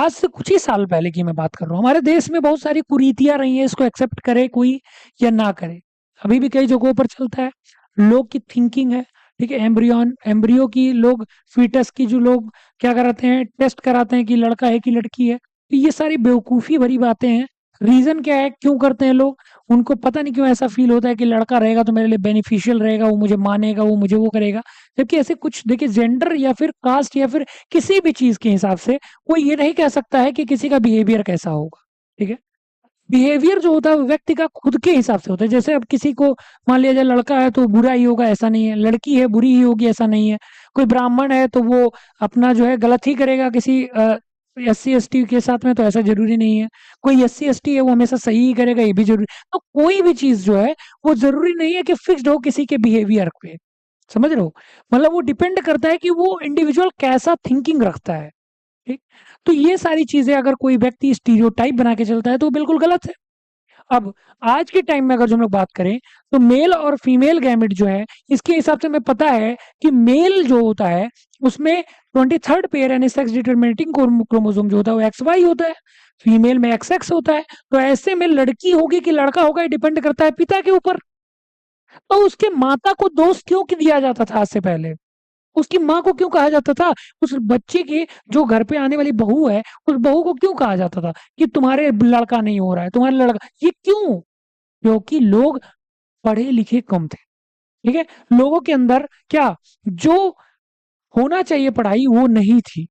आज से कुछ ही साल पहले की मैं बात कर रहा हूँ। हमारे देश में बहुत सारी कुरीतियाँ रही हैं, इसको एक्सेप्ट करे कोई या ना करे। अभी भी कई जगहों पर चलता है। लोग की थिंकिंग है, ठीक है? एम्ब्रियो की लोग फीटस की जो लोग क्या कराते हैं, टेस्ट कराते हैं कि लड़का है कि लड़की है। तो ये सारी बेवकूफ़ी भरी बातें हैं। रीज़न क्या है, क्यों करते हैं लोग? उनको पता नहीं क्यों ऐसा फ़ील होता है कि लड़का रहेगा तो मेरे लिए बेनिफिशियल रहेगा, वो मुझे मानेगा, वो मुझे वो करेगा। जबकि ऐसे कुछ देखिए जेंडर या फिर कास्ट या फिर किसी भी चीज़ के हिसाब से कोई ये नहीं कह सकता है कि किसी का बिहेवियर कैसा होगा, ठीक है? बिहेवियर जो होता है वो व्यक्ति का खुद के हिसाब से होता है। जैसे अब किसी को मान लिया जाए लड़का है तो बुरा ही होगा ऐसा नहीं है, लड़की है बुरी ही होगी ऐसा नहीं है। कोई ब्राह्मण है तो वो अपना जो है गलत ही करेगा किसी एससी एसटी के साथ में, तो ऐसा जरूरी नहीं है। कोई एससी एसटी है वो हमेशा सही ही करेगा, ये भी जरूरी। तो कोई भी चीज जो है वो जरूरी नहीं है कि फिक्स्ड हो किसी के बिहेवियर पे। समझ रहे हो? मतलब वो डिपेंड करता है कि वो इंडिविजुअल कैसा थिंकिंग रखता है, ठीक? तो ये सारी चीजें अगर कोई व्यक्ति स्टीरियोटाइप बना के चलता है तो वो बिल्कुल गलत है। अब आज के टाइम में अगर जो हम लोग बात करें तो मेल और फीमेल गैमेट जो है, इसके हिसाब से हमें पता है कि मेल जो होता है उसमें 23rd पेयर यानी सेक्स डिटरमिनेटिंग क्रोमोसोम जो होता है वो एक्स वाई होता है, फीमेल में एक्स एक्स होता है। तो ऐसे में लड़की होगी कि लड़का होगा ये डिपेंड करता है पिता के ऊपर। तो उसके माता को दोष क्यों दिया जाता था आज से पहले? उसकी माँ को क्यों कहा जाता था? उस बच्चे की जो घर पे आने वाली बहू है, उस बहू को क्यों कहा जाता था कि तुम्हारे लड़का नहीं हो रहा है, तुम्हारे लड़का, ये क्यों? क्योंकि लोग पढ़े लिखे कम थे, ठीक है? लोगों के अंदर क्या जो होना चाहिए पढ़ाई वो नहीं थी।